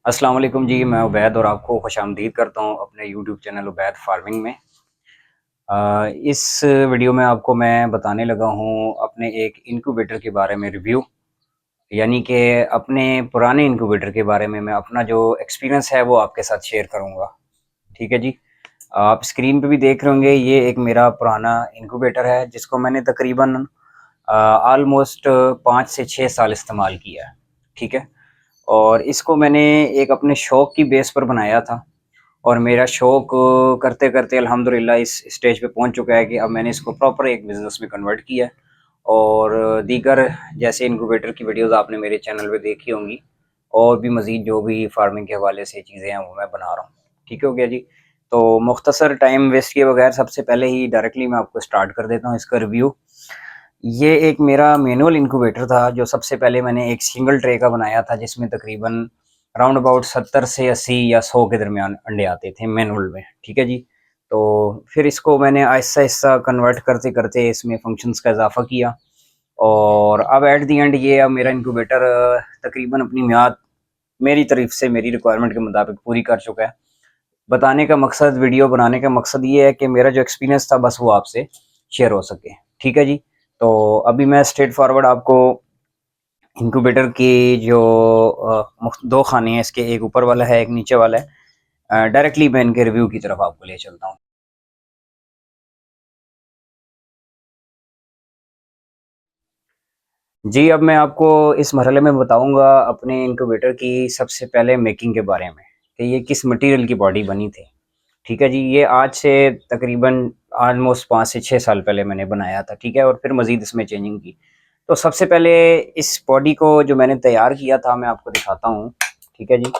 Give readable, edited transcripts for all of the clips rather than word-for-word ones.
अस्सलाम वालेकुम जी, मैं उबैद और आपको खुशामदीद करता हूँ अपने यूट्यूब चैनल उबैद फार्मिंग में। इस वीडियो में आपको मैं बताने लगा हूँ अपने एक इंक्यूबेटर के बारे में रिव्यू, यानी कि अपने पुराने इंक्यूबेटर के बारे में मैं अपना जो एक्सपीरियंस है वो आपके साथ शेयर करूँगा। ठीक है जी। आप स्क्रीन पे भी देख रहे होंगे, ये एक मेरा पुराना इंक्यूबेटर है जिसको मैंने तकरीबन ऑलमोस्ट 5 से 6 साल इस्तेमाल किया है। ठीक है। और इसको मैंने एक अपने शौक़ की बेस पर बनाया था और मेरा शौक़ करते-करते अल्हम्दुलिल्लाह इस स्टेज पे पहुँच चुका है कि अब मैंने इसको प्रॉपर एक बिज़नेस में कन्वर्ट किया है। और दीगर जैसे इनक्यूबेटर की वीडियोज़ आपने मेरे चैनल पे देखी होंगी और भी मज़ीद जो भी फार्मिंग के हवाले से चीज़ें हैं वो मैं बना रहा हूँ। ठीक हो गया जी। तो मुख्तसर टाइम वेस्ट किए बगैर सबसे पहले ही डायरेक्टली मैं आपको स्टार्ट कर देता हूँ इसका रिव्यू। ये एक मेरा मैनुअल इंक्यूबेटर था जो सबसे पहले मैंने एक सिंगल ट्रे का बनाया था जिसमें तकरीबन राउंड अबाउट 70 से 80 या 100 के दरमियान अंडे आते थे मैनुअल में। ठीक है जी। तो फिर इसको मैंने आहिस्ता-आहिस्ता कन्वर्ट करते-करते इसमें फंक्शंस का इज़ाफ़ा किया और अब एट द एंड ये अब मेरा इंक्यूबेटर तकरीबन अपनी मियाद मेरी तरफ से मेरी रिक्वायरमेंट के मुताबिक पूरी कर चुका है। बताने का मकसद, वीडियो बनाने का मकसद ये है कि मेरा जो एक्सपीरियंस था बस वो आपसे शेयर हो सके। ठीक है जी। तो अभी मैं स्ट्रेट फॉरवर्ड आपको इंक्यूबेटर की जो 2 खाने हैं इसके, एक ऊपर वाला है, एक नीचे वाला है। डायरेक्टली मैं इनके रिव्यू की तरफ आपको ले चलता हूँ। जी, अब मैं आपको इस मरहले में बताऊँगा अपने इंक्यूबेटर की सबसे पहले मेकिंग के बारे में, कि ये किस मटीरियल की बॉडी बनी थी। ठीक है जी, ये आज से तकरीबन ऑलमोस्ट 5 से 6 साल पहले मैंने बनाया था, ठीक है? और फिर मज़ीद इसमें चेंजिंग की। तो सबसे पहले इस बॉडी को जो मैंने तैयार किया था मैं आपको दिखाता हूँ, ठीक है जी?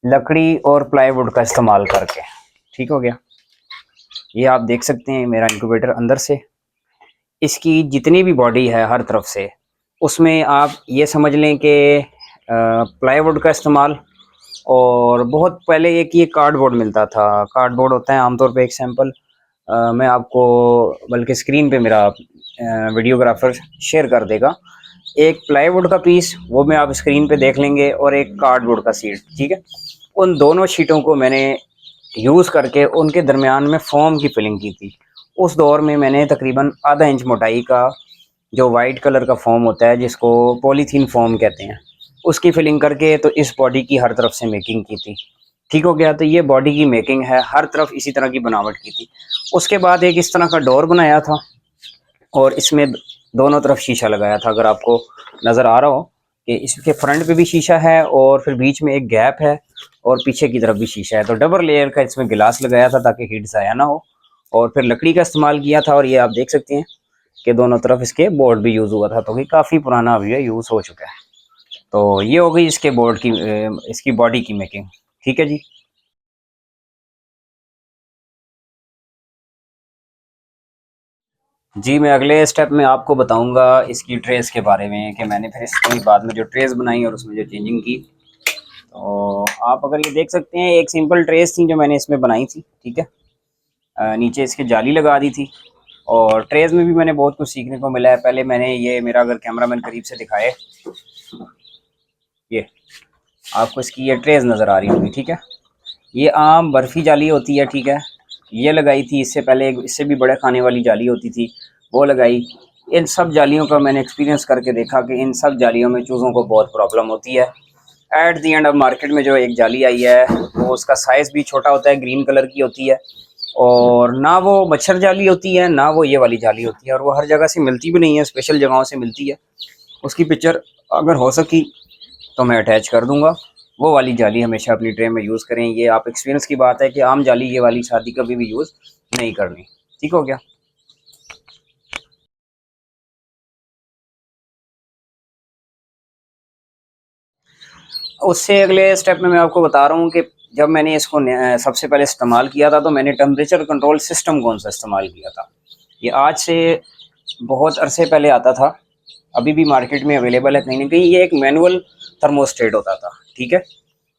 लकड़ी और प्लाईवुड का इस्तेमाल करके, ठीक हो गया? ये आप देख सकते हैं मेरा इंक्यूबेटर अंदर से। इसकी जितनी भी बॉडी है हर तरफ से, उसमें आप ये समझ लें कि प्लाईवुड का इस्तेमाल। और बहुत पहले एक ये कार्डबोर्ड मिलता था, कार्डबोर्ड होता है आमतौर पे एक सैंपल। मैं आपको बल्कि स्क्रीन पे मेरा वीडियोग्राफर शेयर कर देगा। एक प्लाईवुड का पीस वो मैं आप स्क्रीन पे देख लेंगे और एक कार्डबोर्ड का शीट, ठीक है? उन दोनों शीटों को मैंने यूज़ करके उनके दरमियान में फ़ोम की फिलिंग की थी। उस दौर में मैंने तकरीबन आधा इंच मोटाई का जो वाइट कलर का फ़ोम होता है जिसको पॉलीथीन फ़ोम कहते हैं, उसकी फिलिंग करके तो इस बॉडी की हर तरफ से मेकिंग की थी। ठीक हो गया? तो ये बॉडी की मेकिंग है, हर तरफ इसी तरह की बनावट की थी। उसके बाद एक इस तरह का डोर बनाया था और इसमें दोनों तरफ शीशा लगाया था। अगर आपको नज़र आ रहा हो कि इसके फ्रंट पे भी शीशा है और फिर बीच में एक गैप है और पीछे की तरफ भी शीशा है। तो डबल लेयर का इसमें गिलास लगाया था ताकि हीट ज़ाया ना हो। और फिर लकड़ी का इस्तेमाल किया था और ये आप देख सकते हैं कि दोनों तरफ इसके बोर्ड भी यूज़ हुआ था। तो ये काफ़ी पुराना अभी है, यूज़ हो चुका है। तो ये हो गई इसके बोर्ड की इसकी बॉडी की मेकिंग। ठीक है जी। जी, मैं अगले स्टेप में आपको बताऊँगा इसकी ट्रेस के बारे में कि मैंने फिर इसके बाद में जो ट्रेस बनाई और उसमें जो चेंजिंग की। तो आप अगर ये देख सकते हैं, एक सिंपल ट्रेस थी जो मैंने इसमें बनाई थी, ठीक है? नीचे इसके जाली लगा दी थी और ट्रेस में भी मैंने बहुत कुछ सीखने को मिला है। पहले मैंने ये मेरा अगर कैमरामैन करीब से दिखाए, ये आपको इसकी ये ट्रेस नज़र आ रही होगी, ठीक है? ये आम बर्फ़ी जाली होती है, ठीक है? ये लगाई थी, इससे पहले एक इससे भी बड़े खाने वाली जाली होती थी, वो लगाई। इन सब जालियों का मैंने एक्सपीरियंस करके देखा कि इन सब जालियों में चूज़ों को बहुत प्रॉब्लम होती है। एट द एंड अब मार्केट में जो एक जाली आई है, वो उसका साइज़ भी छोटा होता है, ग्रीन कलर की होती है और ना वो मच्छर जाली होती है, ना वो ये वाली जाली होती है और वो हर जगह से मिलती भी नहीं है, स्पेशल जगहों से मिलती है। उसकी पिक्चर अगर हो सकी तो मैं अटैच कर दूँगा। वो वाली जाली हमेशा अपनी ट्रे में यूज़ करें। ये आप एक्सपीरियंस की बात है कि आम जाली ये वाली शादी कभी भी यूज़ नहीं करनी। ठीक हो गया? उससे अगले स्टेप में मैं आपको बता रहा हूँ कि जब मैंने इसको सबसे पहले इस्तेमाल किया था तो मैंने टेम्परेचर कंट्रोल सिस्टम कौन-सा इस्तेमाल किया था। ये आज से बहुत अरसे पहले आता था, अभी भी मार्केट में अवेलेबल है कहीं न कहीं। ये एक मैनुअल थर्मोस्टेट होता था, ठीक है?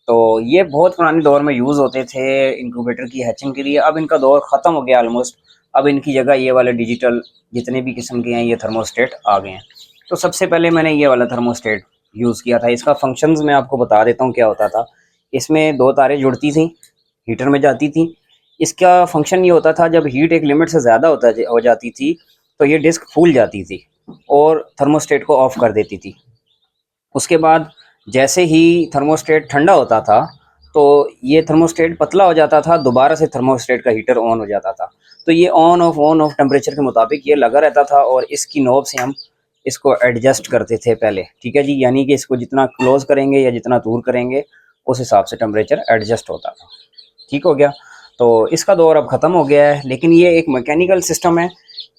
तो ये बहुत पुराने दौर में यूज़ होते थे इंक्यूबेटर की हैचिंग के लिए। अब इनका दौर ख़त्म हो गया ऑलमोस्ट। अब इनकी जगह ये वाले डिजिटल जितने भी किस्म के हैं ये थर्मोस्टेट आ गए हैं। तो सबसे पहले मैंने ये वाला थर्मोस्टेट यूज़ किया था। इसका फंक्शंस मैं आपको बता देता हूँ क्या होता था। इसमें 2 तारें जुड़ती थी, हीटर में जाती थी। इसका फंक्शन ये होता था, जब हीट एक लिमिट से ज़्यादा हो जाती थी तो ये डिस्क फूल जाती थी और थर्मोस्टेट को ऑफ़ कर देती थी। उसके बाद जैसे ही थर्मोस्टेट ठंडा होता था तो ये थर्मोस्टेट पतला हो जाता था, दोबारा से थर्मोस्टेट का हीटर ऑन हो जाता था। तो ये ऑन ऑफ टेम्परेचर के मुताबिक ये लगा रहता था और इसकी नॉब से हम इसको एडजस्ट करते थे पहले, ठीक है जी। यानी कि इसको जितना क्लोज करेंगे या जितना दूर करेंगे उस हिसाब से टेम्परेचर एडजस्ट होता था। ठीक हो गया। तो इसका दौर अब ख़त्म हो गया है, लेकिन ये एक मैकेनिकल सिस्टम है।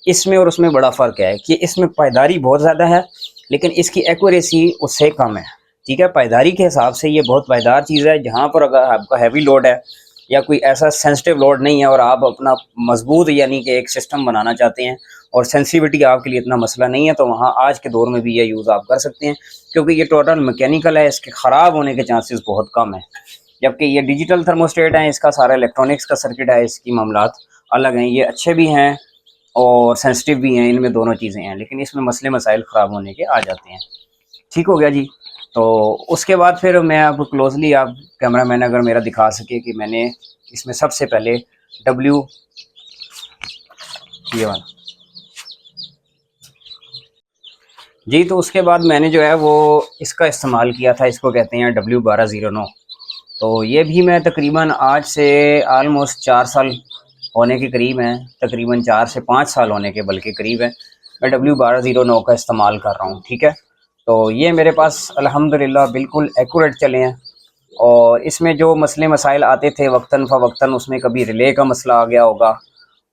इसमें और उसमें बड़ा फ़र्क है कि इसमें पायदारी बहुत ज़्यादा है, लेकिन इसकी एक्यूरेसी उससे कम है। ठीक है, पायदारी के हिसाब से ये बहुत पायदार चीज़ है। जहाँ पर अगर आपका हैवी लोड है या कोई ऐसा सेंसिटिव लोड नहीं है और आप अपना मजबूत यानी कि एक सिस्टम बनाना चाहते हैं और सेंसिटिविटी आपके लिए इतना मसला नहीं है, तो वहाँ आज के दौर में भी ये यूज़ आप कर सकते हैं, क्योंकि ये टोटल मैकेनिकल है, इसके ख़राब होने के चांसेस बहुत कम है। जबकि ये डिजिटल थर्मोस्टेट है, इसका सारा इलेक्ट्रॉनिक्स का सर्किट है, इसकी मामलात अलग हैं। ये अच्छे भी हैं और सेंसिटिव भी हैं, इनमें दोनों चीज़ें हैं, लेकिन इसमें मसले मसाइल ख़राब होने के आ जाते हैं। ठीक हो गया जी। तो उसके बाद फिर मैं आपको क्लोजली, आप कैमरा मैन अगर मेरा दिखा सके कि मैंने इसमें सबसे पहले डब्ल्यू, ये वाला जी, तो उसके बाद मैंने जो है वो इसका इस्तेमाल किया था। इसको कहते हैं W1209। तो ये भी मैं तकरीबन आज से आलमोस्ट 4 साल होने के करीब हैं, तकरीबन 4 से 5 साल होने के बल्कि करीब है, मैं W1209 का इस्तेमाल कर रहा हूँ। ठीक है, तो ये मेरे पास अल्हम्दुलिल्लाह बिल्कुल एक्यूरेट चले हैं। और इसमें जो मसले मसाइल आते थे वक्तन फ़वक्तन, उसमें कभी रिले का मसला आ गया होगा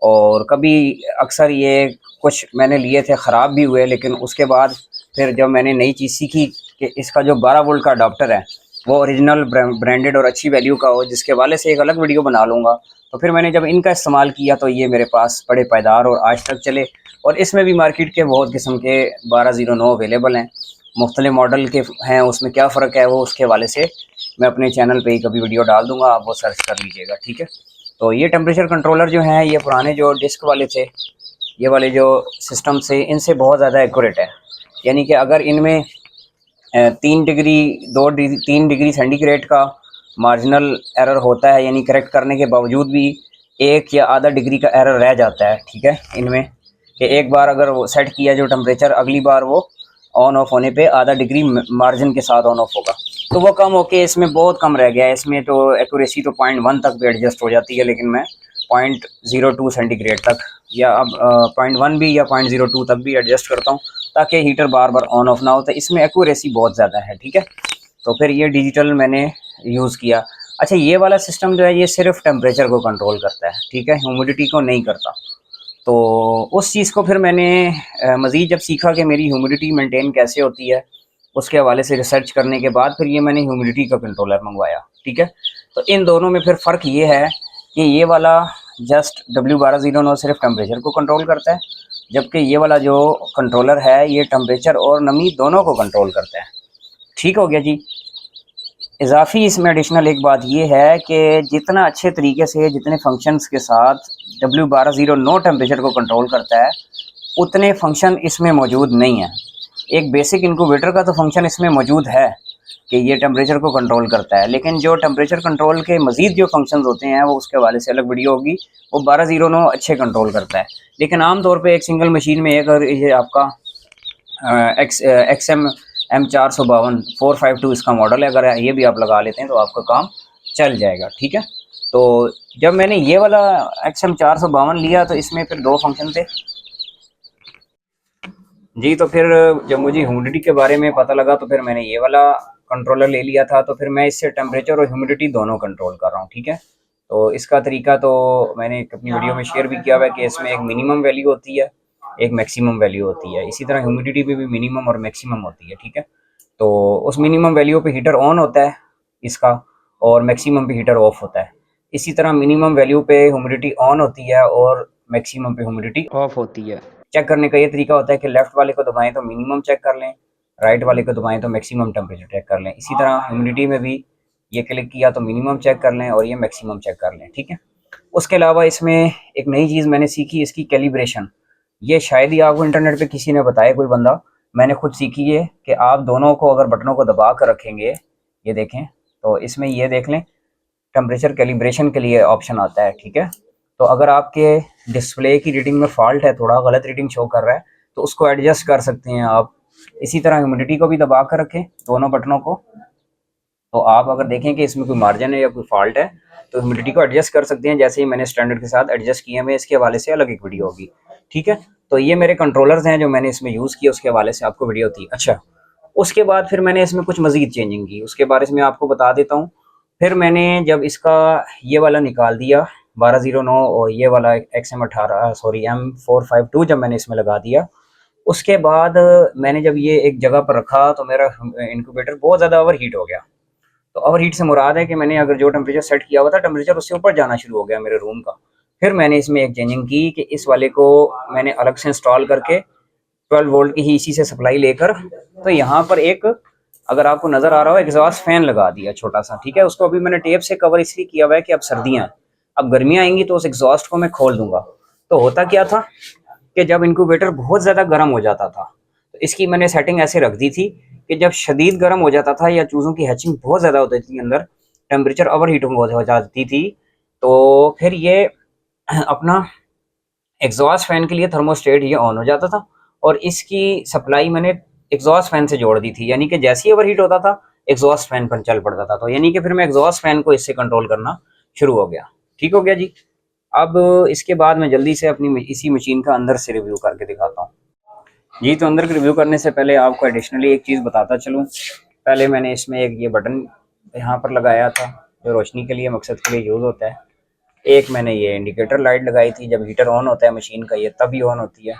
और कभी अक्सर ये कुछ मैंने लिए थे ख़राब भी हुए, लेकिन उसके बाद फिर जब मैंने नई चीज़ सीखी कि इसका जो 12 वोल्ट का अडाप्टर है वो ओरिजिनल ब्रांडेड और अच्छी वैल्यू का हो, जिसके वाले से एक अलग वीडियो बना लूँगा। तो फिर मैंने जब इनका इस्तेमाल किया तो ये मेरे पास बड़े पायदार और आज तक चले। और इसमें भी मार्केट के बहुत किस्म के 1209 अवेलेबल हैं, मुख्तलिफ मॉडल के हैं। उसमें क्या फ़र्क है वो उसके हवाले से मैं अपने चैनल पे ही कभी वीडियो डाल दूँगा, आप वो सर्च कर लीजिएगा। ठीक है, तो ये टेम्परेचर कंट्रोलर जो हैं, ये पुराने जो डिस्क वाले थे, ये वाले जो सिस्टम से, इनसे बहुत ज़्यादा एक्यूरेट है। यानी कि अगर इनमें 3 डिग्री 3 डिग्री सेंटीग्रेड का मार्जिनल एरर होता है, यानी करेक्ट करने के बावजूद भी 1 या आधा डिग्री का एरर रह जाता है। ठीक है, इनमें कि एक बार अगर वो सेट किया जो टेम्परेचर, अगली बार वो ऑन ऑफ होने पे आधा डिग्री मार्जिन के साथ ऑन ऑफ होगा, तो वो कम होके इसमें बहुत कम रह गया है। इसमें तो एक्यूरेसी तो 0.1 तक भी एडजस्ट हो जाती है, लेकिन मैं 0.02 सेंटीग्रेड तक या अब 0.1 भी या 0.02 तक भी एडजस्ट करता हूँ, ताकि heater bar bar on off ना हो। तो इसमें एक्यूरेसी बहुत ज़्यादा है। ठीक है, तो फिर ये डिजिटल मैंने यूज़ किया। अच्छा, ये वाला सिस्टम जो है ये सिर्फ टेम्परेचर को कंट्रोल करता है, ठीक है, ह्यूमिडिटी को नहीं करता। तो उस चीज़ को फिर मैंने मज़ीद जब सीखा कि मेरी ह्यूमिडिटी मेंटेन कैसे होती है, उसके हवाले से रिसर्च करने के बाद फिर ये मैंने ह्यूमिडिटी का कंट्रोलर मंगवाया। ठीक है, तो इन दोनों में फिर फ़र्क ये है कि ये वाला जस्ट W1209 सिर्फ टेम्परेचर को कंट्रोल करता है, जबकि ये वाला जो कंट्रोलर है ये टेम्परेचर और नमी दोनों को कंट्रोल करता है। ठीक हो गया जी। इजाफ़ी इसमें एडिशनल एक बात ये है कि जितना अच्छे तरीके से, जितने फंक्शंस के साथ W1209 टेम्परेचर को कंट्रोल करता है, उतने फंक्शन इसमें मौजूद नहीं है। एक बेसिक इनक्यूबेटर का तो फंक्शन इसमें मौजूद है कि ये टेम्परेचर को कंट्रोल करता है, लेकिन जो टेम्परेचर कंट्रोल के मज़ीद जो फंक्शंस होते हैं वो उसके हवाले से अलग वीडियो होगी। वो 1209 अच्छे कंट्रोल करता है, लेकिन आम तौर पे एक सिंगल मशीन में अगर ये आपका XM M452 452 इसका मॉडल है, अगर ये भी आप लगा लेते हैं तो आपका काम चल जाएगा। ठीक है, तो जब मैंने ये वाला XM 452 लिया तो इसमें फिर 2 फंक्शन थे जी। तो फिर जब मुझे ह्यूमिडिटी के बारे में पता लगा तो फिर मैंने ये वाला कंट्रोलर ले लिया था। तो फिर मैं इससे टेम्परेचर और ह्यूमिडिटी दोनों कंट्रोल कर रहा हूँ। ठीक है, तो इसका तरीका तो मैंने अपनी वीडियो में शेयर भी किया हुआ है कि इसमें एक मिनिमम वैल्यू होती है, एक मैक्सिमम वैल्यू होती है। इसी तरह ह्यूमिडिटी पे भी मिनिमम और मैक्सिमम होती है। ठीक है, तो उस मिनिमम वैल्यू पे हीटर ऑन होता है इसका, और मैक्सिमम पे हीटर ऑफ होता है। इसी तरह मिनिमम वैल्यू पे ह्यूमिडिटी ऑन होती है और मैक्सिमम पे ह्यूमिडिटी ऑफ होती है। चेक करने का ये तरीका होता है कि लेफ़्ट वाले को दबाएं तो मिनिमम चेक कर लें, राइट वाले को दबाएं तो मैक्सिमम टेम्परेचर चेक कर लें। इसी तरह ह्यूमिडिटी में भी ये क्लिक किया तो मिनिमम चेक कर लें और ये मैक्सिमम चेक कर लें। ठीक है, उसके अलावा इसमें एक नई चीज़ मैंने सीखी, इसकी कैलिब्रेशन। ये शायद ही आपको इंटरनेट पे किसी ने बताया, कोई बंदा, मैंने खुद सीखी है कि आप दोनों को अगर बटनों को दबा कर रखेंगे, ये देखें तो इसमें ये देख लें टेम्परेचर कैलिब्रेशन के लिए ऑप्शन आता है, ठीक है। तो अगर आपके डिस्प्ले की रीडिंग में फॉल्ट है, थोड़ा गलत रीडिंग शो कर रहा है, तो उसको एडजस्ट कर सकते हैं आप। इसी तरह ह्यूमिडिटी को भी दबा कर रखें दोनों बटनों को, तो आप अगर देखें कि इसमें कोई मार्जिन है या कोई फॉल्ट है तो ह्यूमिडिटी को एडजस्ट कर सकते हैं, जैसे ही मैंने स्टैंडर्ड के साथ एडजस्ट किए हैं। इसके हवाले से अलग एक वीडियो होगी, ठीक है। तो ये मेरे कंट्रोलर्स हैं जो मैंने इसमें यूज़ किया, उसके हवाले से आपको वीडियो थी। अच्छा, उसके बाद फिर मैंने इसमें कुछ मज़ीद चेंजिंग की, उसके बारे में आपको बता देता हूँ। फिर मैंने जब इसका ये वाला निकाल दिया 1209 और ये वाला XM18 सॉरी M452 जब मैंने इसमें लगा दिया, उसके बाद मैंने जब ये एक जगह पर रखा तो मेरा इंक्यूबेटर बहुत ज़्यादा ओवर हीट हो गया। तो ओवर हीट से मुराद है कि मैंने अगर जो टेम्परेचर सेट किया हुआ था, टेम्परेचर उससे ऊपर जाना शुरू हो गया मेरे रूम का। फिर मैंने इसमें एक चेंजिंग की कि इस वाले को मैंने अलग से इंस्टॉल करके 12 वोल्ट की ही इसी से सप्लाई लेकर, तो यहाँ पर एक, अगर आपको नज़र आ रहा हो, एग्जॉस्ट फैन लगा दिया छोटा सा, ठीक है। उसको अभी मैंने टेप से कवर इसलिए किया हुआ है कि अब सर्दियाँ हैं, अब गर्मियाँ आएंगी तो उस एग्जॉस्ट को मैं खोल दूंगा। तो होता क्या था कि जब इंक्यूबेटर बहुत ज़्यादा गर्म हो जाता था, तो इसकी मैंने सेटिंग ऐसे रख दी थी कि जब शदीद गर्म हो जाता था या चूज़ों की हैचिंग बहुत ज़्यादा होती थी, अंदर टेम्परेचर ओवर हीट हो जाती थी, तो फिर ये अपना एग्जॉस्ट फैन के लिए थर्मोस्टेट ये ऑन हो जाता था और इसकी सप्लाई मैंने एग्जॉस्ट फैन से जोड़ दी थी, यानी कि जैसे ही ओवर हीट होता था एग्जॉस्ट फैन पर चल पड़ता था। तो यानी कि फिर मैं एग्जॉस्ट फैन को इससे कंट्रोल करना शुरू हो गया। ठीक हो गया जी। अब इसके बाद मैं जल्दी से अपनी इसी मशीन का अंदर से रिव्यू करके दिखाता हूँ जी। तो अंदर रिव्यू करने से पहले आपको एडिशनली एक चीज़ बताता चलूँ। पहले मैंने इसमें एक ये बटन यहाँ पर लगाया था जो रोशनी के लिए मकसद के लिए यूज़ होता है। एक मैंने ये इंडिकेटर लाइट लगाई थी, जब हीटर ऑन होता है मशीन का ये तभी ऑन होती है।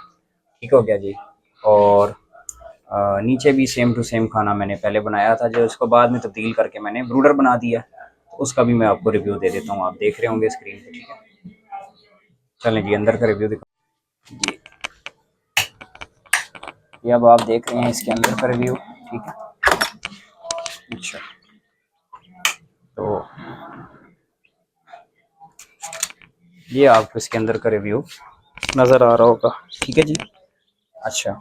ठीक हो गया जी। और नीचे भी सेम टू सेम खाना मैंने पहले बनाया था, जो इसको बाद में तब्दील करके मैंने ब्रूडर बना दिया, तो उसका भी मैं आपको रिव्यू दे देता हूँ। आप देख रहे होंगे स्क्रीन पे, ठीक है। चलें जी, अंदर का रिव्यू दिखा जी। ये अब आप देख रहे हैं इसके अंदर का रिव्यू, ठीक है। अच्छा, तो ये आपको इसके अंदर का रिव्यू नज़र आ रहा होगा, ठीक है जी। अच्छा,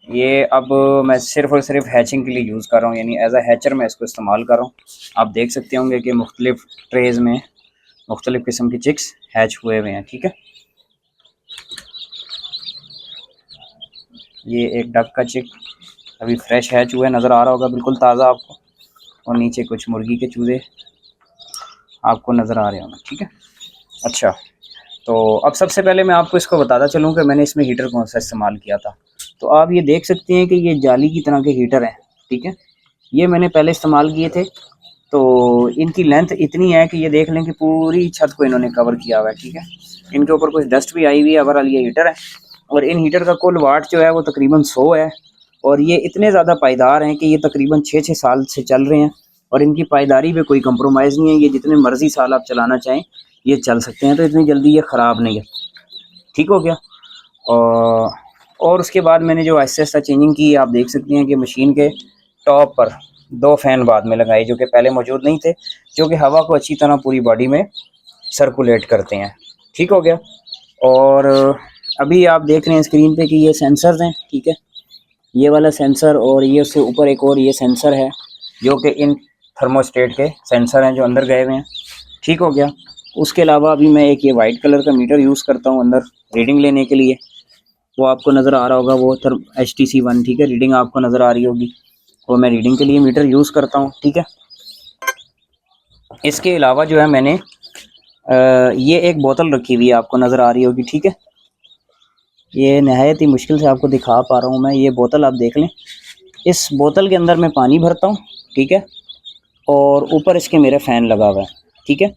ये अब मैं सिर्फ और सिर्फ हैचिंग के लिए यूज़ कर रहा हूँ, यानी एज अ हैचर मैं इसको इस्तेमाल कर रहा हूँ। आप देख सकते होंगे कि मुख्तलिफ ट्रेज़ में मुख्तलिफ किस्म की चिक्स हैच हुए हुए हैं, ठीक है। ये एक डक का चिक अभी फ्रेश हैच हुआ है, नज़र आ रहा होगा बिल्कुल ताज़ा आपको, और नीचे कुछ मुर्गी के चूज़े आपको नज़र आ रहे होंगे, ठीक है। अच्छा, तो अब सबसे पहले मैं आपको इसको बताता चलूँ कि मैंने इसमें हीटर कौन सा इस्तेमाल किया था। तो आप ये देख सकते हैं कि ये जाली की तरह के हीटर हैं, ठीक है। ये मैंने पहले इस्तेमाल किए थे, तो इनकी लेंथ इतनी है कि ये देख लें कि पूरी छत को इन्होंने कवर किया हुआ है, ठीक है। इनके ऊपर कुछ डस्ट भी आई हुई है, ओवरऑल ये हीटर है। और इन हीटर का कुल वाट जो है वो तकरीबन 100 है, और ये इतने ज़्यादा पायदार हैं कि ये तकरीबन 6-6 साल से चल रहे हैं, और इनकी पायदारी पे कोई कंप्रोमाइज़ नहीं है। ये जितने मर्ज़ी साल आप चलाना चाहें ये चल सकते हैं, तो इतनी जल्दी ये ख़राब नहीं है। ठीक हो गया। और उसके बाद मैंने जो आहिस्ता आहिस्ता चेंजिंग की, आप देख सकते हैं कि मशीन के टॉप पर 2 फ़ैन बाद में लगाए जो कि पहले मौजूद नहीं थे, जो कि हवा को अच्छी तरह पूरी बॉडी में सर्कुलेट करते हैं। ठीक हो गया। और अभी आप देख रहे हैं स्क्रीन पे कि ये सेंसर्स हैं, ठीक है। ये वाला सेंसर और ये उससे ऊपर एक और ये सेंसर है, जो कि इन थर्मोस्टेट के सेंसर हैं जो अंदर गए हुए हैं। ठीक हो गया। उसके अलावा अभी मैं एक ये वाइट कलर का मीटर यूज़ करता हूँ अंदर रीडिंग लेने के लिए, वो आपको नज़र आ रहा होगा, वो HTC1, ठीक है। रीडिंग आपको नज़र आ रही होगी, वो मैं रीडिंग के लिए मीटर यूज़ करता हूँ, ठीक है। इसके अलावा जो है मैंने ये एक बोतल रखी हुई है, आपको नज़र आ रही होगी, ठीक है। ये नहायत ही मुश्किल से आपको दिखा पा रहा हूँ मैं। ये बोतल आप देख लें, इस बोतल के अंदर मैं पानी भरता हूँ, ठीक है। और ऊपर इसके मेरा फ़ैन लगा हुआ है, ठीक है।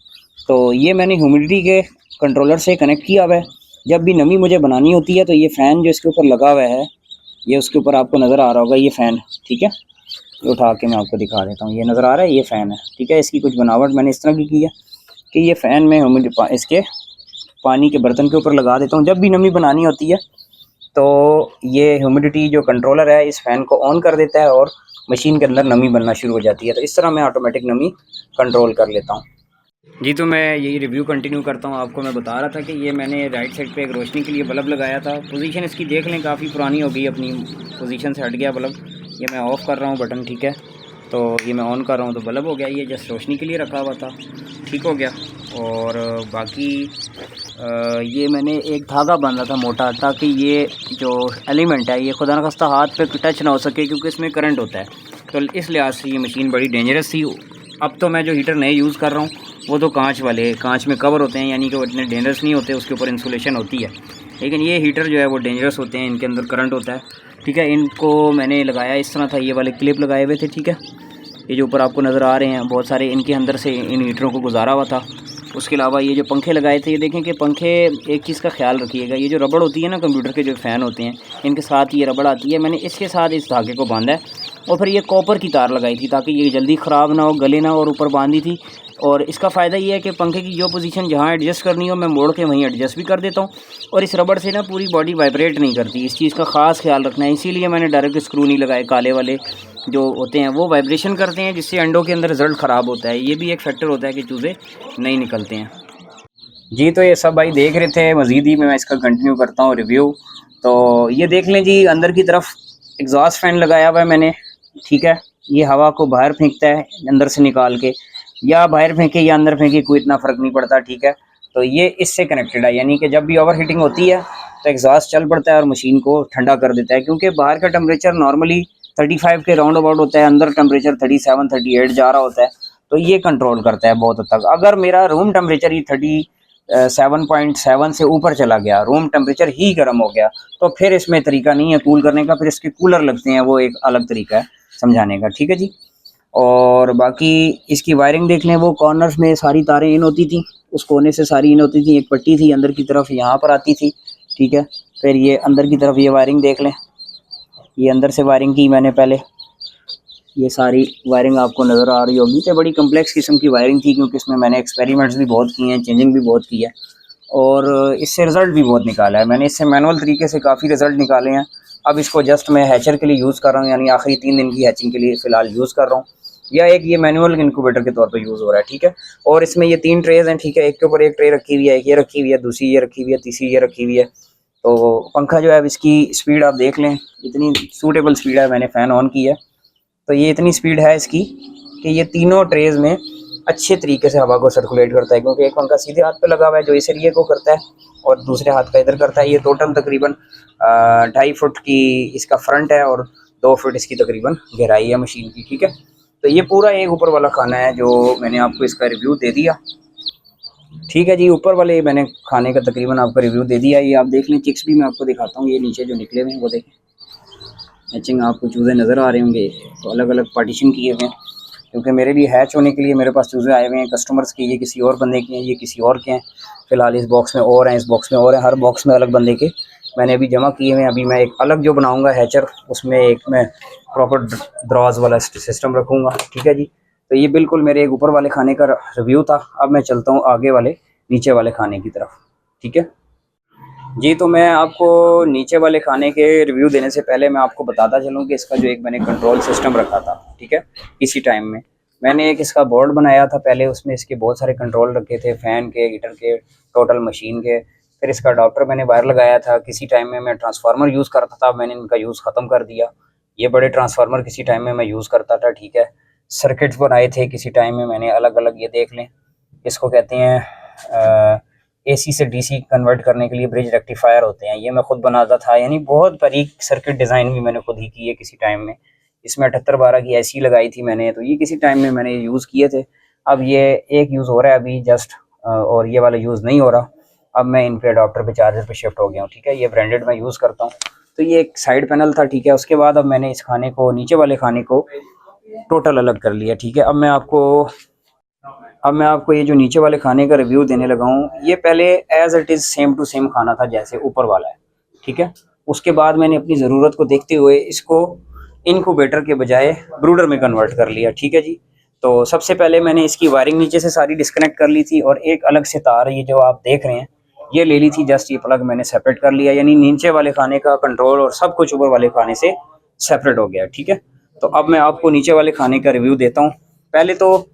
तो ये मैंने ह्यूमिडिटी के कंट्रोलर से कनेक्ट किया हुआ है। जब भी नमी मुझे बनानी होती है तो ये फ़ैन जो इसके ऊपर लगा हुआ है, ये उसके ऊपर आपको नज़र आ रहा होगा, ये फ़ैन, ठीक है। ये उठा के मैं आपको दिखा देता हूँ, ये नज़र आ रहा है, ये फ़ैन है, ठीक है। इसकी कुछ बनावट मैंने इस तरह की है कि ये फ़ैन में इसके पानी के बर्तन के ऊपर लगा देता हूँ। जब भी नमी बनानी होती है तो ये ह्यूमिडिटी जो कंट्रोलर है इस फ़ैन को ऑन कर देता है और मशीन के अंदर नमी बनना शुरू हो जाती है। तो इस तरह मैं ऑटोमेटिक नमी कंट्रोल कर लेता हूँ। जी, तो मैं यही रिव्यू कंटिन्यू करता हूँ। आपको मैं बता रहा था कि ये मैंने राइट साइड पे एक रोशनी के लिए बल्ब लगाया था। पोजीशन इसकी देख लें, काफ़ी पुरानी हो गई, अपनी पोजीशन से हट गया बल्ब। ये मैं ऑफ़ कर रहा हूँ बटन, ठीक है। तो ये मैं ऑन कर रहा हूँ तो बल्ब हो गया। ये जस्ट रोशनी के लिए रखा हुआ था, ठीक हो गया। और बाकी ये मैंने एक धागा बांधा था मोटा, ताकि ये जो एलिमेंट है ये खुदा न खास्ता हाथ पे टच ना हो सके, क्योंकि इसमें करंट होता है। तो इस लिहाज से ये मशीन बड़ी डेंजरस थी। अब तो मैं जो हीटर नए यूज़ कर रहा हूँ वो तो कांच में कवर होते हैं, यानी कि वो इतने डेंजरस नहीं होते, उसके ऊपर इंसुलेशन होती है। लेकिन ये हीटर जो है वो डेंजरस होते हैं, इनके अंदर करंट होता है, ठीक है। इनको मैंने लगाया इस तरह था, ये वाले क्लिप लगाए हुए थे, ठीक है। ये जो ऊपर आपको नज़र आ रहे हैं बहुत सारे, इनके अंदर से इन हीटरों को गुजारा हुआ था। उसके अलावा ये जो पंखे लगाए थे, ये देखें कि पंखे, एक चीज़ का ख्याल रखिएगा, ये जो रबड़ होती है ना कंप्यूटर के जो फ़ैन होते हैं, इनके साथ ये रबड़ आती है। मैंने इसके साथ इस धागे को बांधा है, और फिर ये कॉपर की तार लगाई थी ताकि ये जल्दी ख़राब ना हो, गले ना, और ऊपर बांधी थी। और इसका फ़ायदा ये है कि पंखे की जो पोजीशन जहाँ एडजस्ट करनी हो मैं मोड़ के वहीं एडजस्ट भी कर देता हूँ, और इस रबड़ से ना पूरी बॉडी वाइब्रेट नहीं करती। इस चीज़ का ख़ास ख्याल रखना है, इसीलिए मैंने डायरेक्ट स्क्रू नहीं लगाए। काले वाले जो होते हैं वो वाइब्रेशन करते हैं, जिससे अंडों के अंदर रिज़ल्ट ख़राब होता है। ये भी एक फैक्टर होता है कि चूज़े नहीं निकलते हैं। जी, तो ये सब भाई देख रहे थे, मज़ीद ही मैं इसका कंटिन्यू करता हूँ रिव्यू। तो ये देख लें जी, अंदर की तरफ एग्जॉस्ट फ़ैन लगाया हुआ है मैंने, ठीक है। ये हवा को बाहर फेंकता है अंदर से निकाल के, या बाहर फेंके या अंदर फेंके, कोई इतना फ़र्क नहीं पड़ता, ठीक है। तो ये इससे कनेक्टेड है, यानी कि जब भी ओवर हीटिंग होती है तो एग्जॉस्ट चल पड़ता है और मशीन को ठंडा कर देता है, क्योंकि बाहर का टेम्परेचर नॉर्मली 35 के राउंड अबाउट होता है, अंदर टेम्परेचर 37 38 जा रहा होता है। तो ये कंट्रोल करता है बहुत हद तक। अगर मेरा रूम टेम्परेचर ही 37.7 से ऊपर चला गया, रूम टेम्परेचर ही गर्म हो गया, तो फिर इसमें तरीका नहीं है कूल करने का, फिर इसके कूलर लगते हैं, वो एक अलग तरीका है समझाने का, ठीक है जी। और बाकी इसकी वायरिंग देख लें, वो कॉर्नर्स में सारी तारें इन होती थी, उस कोने से सारी इन होती थी, एक पट्टी थी अंदर की तरफ यहाँ पर आती थी, ठीक है। फिर ये अंदर की तरफ ये वायरिंग देख लें, ये अंदर से वायरिंग की मैंने पहले, ये सारी वायरिंग आपको नज़र आ रही होगी। तो बड़ी कम्प्लेक्स किस्म की वायरिंग थी, क्योंकि इसमें मैंने एक्सपेरिमेंट्स भी बहुत किए हैं, चेंजिंग भी बहुत की है, और इससे रिज़ल्ट भी बहुत निकाला है मैंने। इससे मैनुअल तरीके से काफ़ी रिज़ल्ट निकाले हैं। अब इसको जस्ट मैं हैचर के लिए यूज़ कर रहा हूँ, यानी आखिरी 3 दिन की हैचिंग के लिए फ़िलहाल यूज़ कर रहा हूँ, या एक ये मैनुअल इनक्यूबेटर के तौर पे यूज़ हो रहा है, ठीक है। और इसमें ये 3 ट्रेज़ हैं, ठीक है। एक के ऊपर एक ट्रे रखी हुई है, एक ये रखी हुई है, दूसरी ये रखी हुई है, तीसरी ये रखी हुई है। तो पंखा जो है, अब इसकी स्पीड आप देख लें, इतनी सूटेबल स्पीड है। मैंने फ़ैन ऑन की है तो ये इतनी स्पीड है इसकी कि ये तीनों ट्रेज़ में अच्छे तरीके से हवा को सर्कुलेट करता है, क्योंकि एक पंखा सीधे हाथ पे लगा हुआ है जो इस एरिए को करता है, और दूसरे हाथ का इधर करता है। ये टोटल तकरीबन 2.5 फुट की इसका फ्रंट है, और 2 फुट इसकी तकरीबन गहराई है मशीन की, ठीक है। तो ये पूरा एक ऊपर वाला खाना है जो मैंने आपको इसका रिव्यू दे दिया, ठीक है जी। ऊपर वाले मैंने खाने का तकरीबन आपको रिव्यू दे दिया। ये आप देख लें, चिक्स भी मैं आपको दिखाता हूँ, ये नीचे जो निकले हुए हैं वो देखें, मैचिंग आपको चूज़े नज़र आ रहे होंगे, तो अलग अलग पार्टीशन किए हुए हैं, क्योंकि मेरे लिए हैच होने के लिए मेरे पास चूज़े आए हुए हैं कस्टमर्स के। ये किसी और बंदे के हैं, ये किसी और के हैं। फ़िलहाल इस बॉक्स में और हैं, इस बॉक्स में और हैं, हर बॉक्स में अलग बंदे के मैंने अभी जमा किए हुए हैं। अभी मैं एक अलग जो बनाऊंगा हैचर, उसमें एक मैं प्रॉपर ड्रॉज वाला सिस्टम रखूँगा, ठीक है जी। तो ये बिल्कुल मेरे एक ऊपर वाले खाने का रिव्यू था। अब मैं चलता हूँ आगे वाले नीचे वाले खाने की तरफ, ठीक है जी। तो मैं आपको नीचे वाले खाने के रिव्यू देने से पहले मैं आपको बताता चलूँ कि इसका जो एक मैंने कंट्रोल सिस्टम रखा था, ठीक है। इसी टाइम में मैंने एक इसका बोर्ड बनाया था पहले, उसमें इसके बहुत सारे कंट्रोल रखे थे, फ़ैन के, हीटर के, टोटल मशीन के। फिर इसका अडॉप्टर मैंने वायर लगाया था। किसी टाइम में मैं ट्रांसफार्मर यूज़ करता था, मैंने इनका यूज़ ख़त्म कर दिया। ये बड़े ट्रांसफार्मर किसी टाइम में मैं यूज़ करता था, ठीक है। सर्किट्स बनाए थे किसी टाइम में मैंने अलग अलग, ये देख लें, इसको कहते हैं एसी से डीसी कन्वर्ट करने के लिए ब्रिज रेक्टिफायर होते हैं, ये मैं खुद बनाता था। यानी बहुत बारीक सर्किट डिज़ाइन भी मैंने खुद ही की है किसी टाइम में। इसमें 7812 की एसी लगाई थी मैंने, तो ये किसी टाइम में मैंने यूज़ किए थे। अब ये एक यूज़ हो रहा है अभी जस्ट, और ये वाला यूज़ नहीं हो रहा। अब मैं इन पे अडॉप्टर पे चार्जर पे शिफ्ट हो गया हूँ, ठीक है। ये ब्रांडेड मैं यूज़ करता हूँ। तो ये एक साइड पैनल था, ठीक है। उसके बाद अब मैंने इस खाने को, नीचे वाले खाने को टोटल अलग कर लिया, ठीक है। अब मैं आपको ये जो नीचे वाले खाने का रिव्यू देने लगा हूँ, ये पहले as it is same to same खाना था जैसे ऊपर वाला है, ठीक है। उसके बाद मैंने अपनी ज़रूरत को देखते हुए इसको इनक्यूबेटर के बजाय ब्रूडर में कन्वर्ट कर लिया, ठीक है जी। तो सबसे पहले मैंने इसकी वायरिंग नीचे से सारी डिस्कनेक्ट कर ली थी, और एक अलग से तार, ये जो आप देख रहे हैं, ये ले ली थी। जस्ट ये प्लग मैंने सेपरेट कर लिया, यानी नीचे वाले खाने का कंट्रोल और सब कुछ ऊपर वाले खाने से सेपरेट हो गया, ठीक है। तो अब मैं आपको नीचे वाले खाने का रिव्यू देता हूँ। पहले तो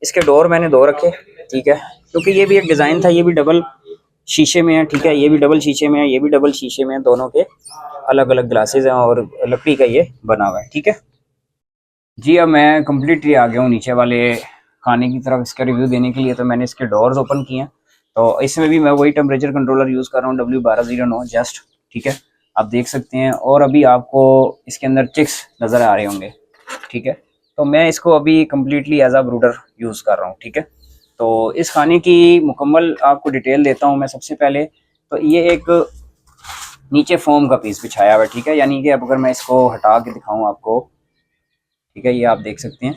इसके डोर मैंने दो रखे, ठीक है, क्योंकि ये भी एक डिज़ाइन था, ये भी डबल शीशे में है, ठीक है, ये भी डबल शीशे में है, ये भी डबल शीशे में है, दोनों के अलग अलग ग्लासेस हैं और लकड़ी का ये बना हुआ है। ठीक है जी, अब मैं कम्प्लीटली आ गया हूँ नीचे वाले खाने की तरफ इसका रिव्यू देने के लिए। तो मैंने इसके डोर्स ओपन किए हैं, तो इसमें भी मैं वही टेम्परेचर कंट्रोलर यूज़ कर रहा हूँ W1209 जस्ट। ठीक है, आप देख सकते हैं, और अभी आपको इसके अंदर चिक्स नज़र आ रहे होंगे। ठीक है, तो मैं इसको अभी कम्प्लीटली एज आ ब्रूडर यूज़ कर रहा हूँ। ठीक है, तो इस खाने की मुकम्मल आपको डिटेल देता हूँ मैं सबसे पहले। तो ये एक नीचे फोम का पीस बिछाया हुआ है, ठीक है, यानी कि अब अगर मैं इसको हटा के दिखाऊँ आपको, ठीक है, ये आप देख सकते हैं,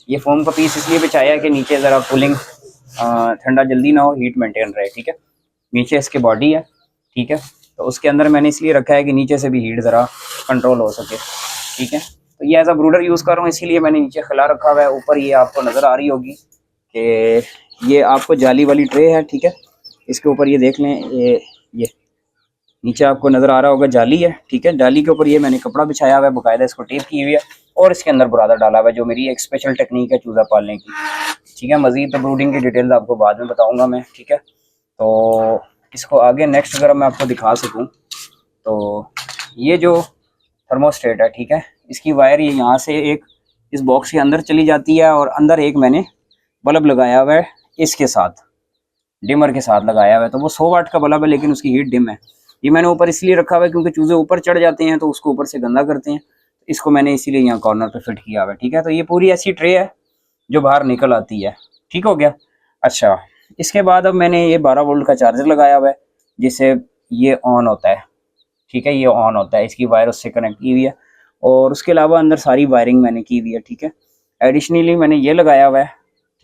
ये फोम का पीस इसलिए बिछाया है कि नीचे ज़रा कूलिंग ठंडा जल्दी ना हो, हीट मेंटेन रहे। ठीक है, नीचे इसके बॉडी है, ठीक है, तो उसके अंदर मैंने इसलिए रखा है कि नीचे से भी हीट ज़रा कंट्रोल हो सके। ठीक है, तो ये एज अ ब्रूडर यूज़ कर रहा हूँ, इसीलिए मैंने नीचे खिला रखा हुआ है। ऊपर ये आपको नज़र आ रही होगी कि ये आपको जाली वाली ट्रे है। ठीक है, इसके ऊपर ये देख लें, ये नीचे आपको नज़र आ रहा होगा जाली है। ठीक है, जाली के ऊपर ये मैंने कपड़ा बिछाया हुआ है, बाकायदा इसको टेप की हुई है, और इसके अंदर बुरादा डाला हुआ है, जो मेरी एक स्पेशल टेक्निक है चूज़ा पालने की। ठीक है, मज़ीद तो ब्रूडिंग की डिटेल्स आपको बाद में बताऊंगा मैं। ठीक है, तो इसको आगे नेक्स्ट अगर मैं आपको दिखा सकूं, तो ये जो थर्मोस्टेट है, ठीक है, इसकी वायर ये यहाँ से एक इस बॉक्स के अंदर चली जाती है, और अंदर एक मैंने बल्ब लगाया हुआ है, इसके साथ डिमर के साथ लगाया हुआ है। तो वो 100 वाट का बल्ब है, लेकिन उसकी हीट डिम है। ये मैंने ऊपर इसलिए रखा हुआ है क्योंकि चूज़े ऊपर चढ़ जाते हैं तो उसको ऊपर से गंदा करते हैं, इसको मैंने इसीलिए यहाँ कॉर्नर पे फिट किया हुआ है। ठीक है, तो ये पूरी ऐसी ट्रे है जो बाहर निकल आती है। ठीक हो गया। अच्छा, इसके बाद अब मैंने ये 12 वोल्ट का चार्जर लगाया हुआ है, जिससे ये ऑन होता है। ठीक है, ये ऑन होता है, इसकी वायर उससे कनेक्ट की हुई है, और उसके अलावा अंदर सारी वायरिंग मैंने की हुई है। ठीक है, एडिशनली मैंने ये लगाया हुआ है,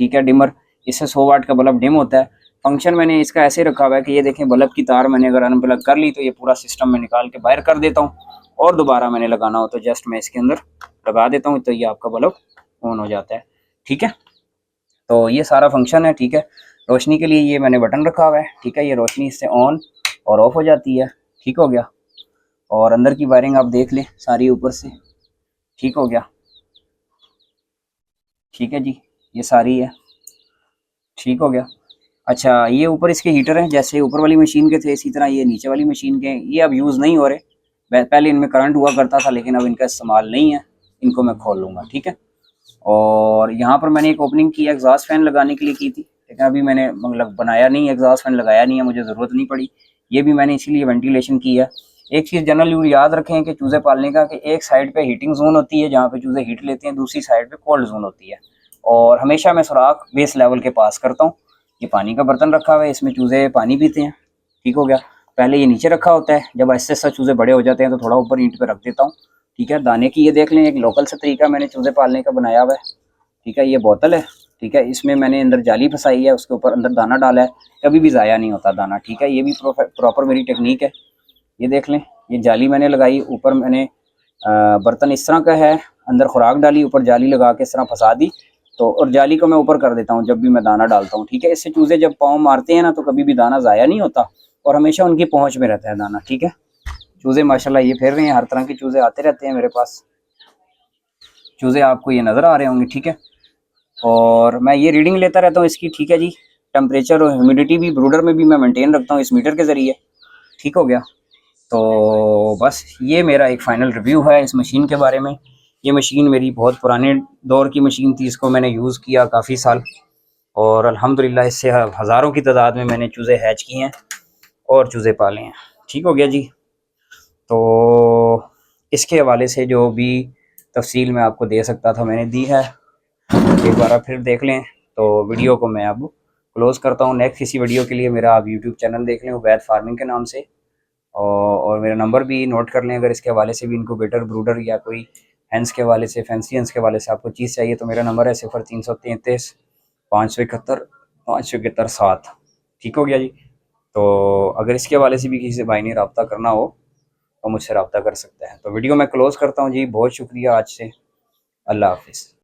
ठीक है, डिमर, इससे 100 वाट का बल्ब डिम होता है। फंक्शन मैंने इसका ऐसे रखा हुआ है कि ये देखें, बल्ब की तार मैंने अगर अनप्लग कर ली तो ये पूरा सिस्टम में निकाल के बाहर कर देता हूँ, और दोबारा मैंने लगाना हो तो जस्ट मैं इसके अंदर लगा देता हूँ, तो ये आपका बल्ब ऑन हो जाता है। ठीक है, तो ये सारा फंक्शन है। ठीक है, रोशनी के लिए ये मैंने बटन रखा हुआ है। ठीक है, ये रोशनी इससे ऑन और ऑफ हो जाती है। ठीक हो गया, और अंदर की वायरिंग आप देख लें सारी ऊपर से। ठीक हो गया। ठीक है जी, ये सारी है। ठीक हो गया। अच्छा, ये ऊपर इसके हीटर हैं, जैसे ऊपर वाली मशीन के थे इसी तरह ये नीचे वाली मशीन के। ये अब यूज़ नहीं हो रहे, पहले इनमें करंट हुआ करता था, लेकिन अब इनका इस्तेमाल नहीं है। इनको मैं खोल लूँगा। ठीक है, और यहाँ पर मैंने एक ओपनिंग की एग्जॉस्ट फैन लगाने के लिए की थी, लेकिन अभी मैंने मतलब बनाया नहीं, एग्जॉस्ट फैन लगाया नहीं है, मुझे ज़रूरत नहीं पड़ी। ये भी मैंने इसीलिए वेंटिलेशन की है। एक चीज़ जनरल याद रखें कि चूज़े पालने का, कि एक साइड पे हीटिंग जोन होती है जहाँ पे चूज़े हीट लेते हैं, दूसरी साइड पे कोल्ड जोन होती है, और हमेशा मैं सुराख बेस लेवल के पास करता हूँ। ये पानी का बर्तन रखा हुआ है, इसमें चूज़े पानी पीते हैं। ठीक हो गया, पहले ये नीचे रखा होता है, जब ऐसे ऐसे चूज़े बड़े हो जाते हैं तो थोड़ा ऊपर ईंट पे रख देता हूँ। ठीक है, दाने की ये देख लें, एक लोकल सा तरीका मैंने चूज़े पालने का बनाया हुआ है। ठीक है, ये बोतल है। ठीक है, इसमें मैंने अंदर जाली फंसाई है, उसके ऊपर अंदर दाना डाला है, कभी भी ज़ाया नहीं होता दाना। ठीक है, ये भी प्रॉपर मेरी टेक्निक है। ये देख लें, ये जाली मैंने लगाई, ऊपर मैंने बर्तन इस तरह का है, अंदर खुराक डाली, ऊपर जाली लगा के इस तरह फंसा दी, तो और जाली को मैं ऊपर कर देता हूँ जब भी मैं दाना डालता हूँ। ठीक है, इससे चूज़े जब पाँव मारते हैं ना, तो कभी भी दाना ज़ाया नहीं होता, और हमेशा उनकी पहुँच में रहता है दाना। ठीक है, चूज़े माशाल्लाह ये फिर रहे हैं, हर तरह के चूज़े आते रहते हैं मेरे पास। चूज़े आपको ये नज़र आ रहे होंगे। ठीक है, और मैं ये रीडिंग लेता रहता हूँ इसकी। ठीक है जी, टेम्परेचर और ह्यूमिडिटी भी ब्रूडर में भी मैं मेंटेन रखता हूँ इस मीटर के ज़रिए। ठीक हो गया, तो बस ये मेरा एक फ़ाइनल रिव्यू है इस मशीन के बारे में। ये मशीन मेरी बहुत पुराने दौर की मशीन थी, इसको मैंने यूज़ किया काफ़ी साल, और अल्हम्दुलिल्लाह इससे हज़ारों की तादाद में मैंने चूज़े हैच किए हैं और चूज़े पाले हैं। ठीक हो गया जी, तो इसके हवाले से जो भी तफसील मैं आपको दे सकता था मैंने दी है। एक बार फिर देख लें, तो वीडियो को मैं अब क्लोज़ करता हूँ। नेक्स्ट किसी वीडियो के लिए मेरा आप यूट्यूब चैनल देख लें, उबैद फार्मिंग के नाम से, और मेरा नंबर भी नोट कर लें। अगर इसके हवाले से भी इनक्यूबेटर, ब्रूडर या कोई हैंस के हवाले से, फैंसी हैंस के हवाले से आपको चीज़ चाहिए, तो मेरा नंबर है 0333 571 571 7। ठीक हो गया जी, तो अगर इसके हवाले से भी किसी भाई ने रब्ता करना हो तो मुझसे रब्ता कर सकते हैं। तो वीडियो मैं क्लोज़ करता हूँ जी, बहुत शुक्रिया आज से। अल्लाह हाफिज़।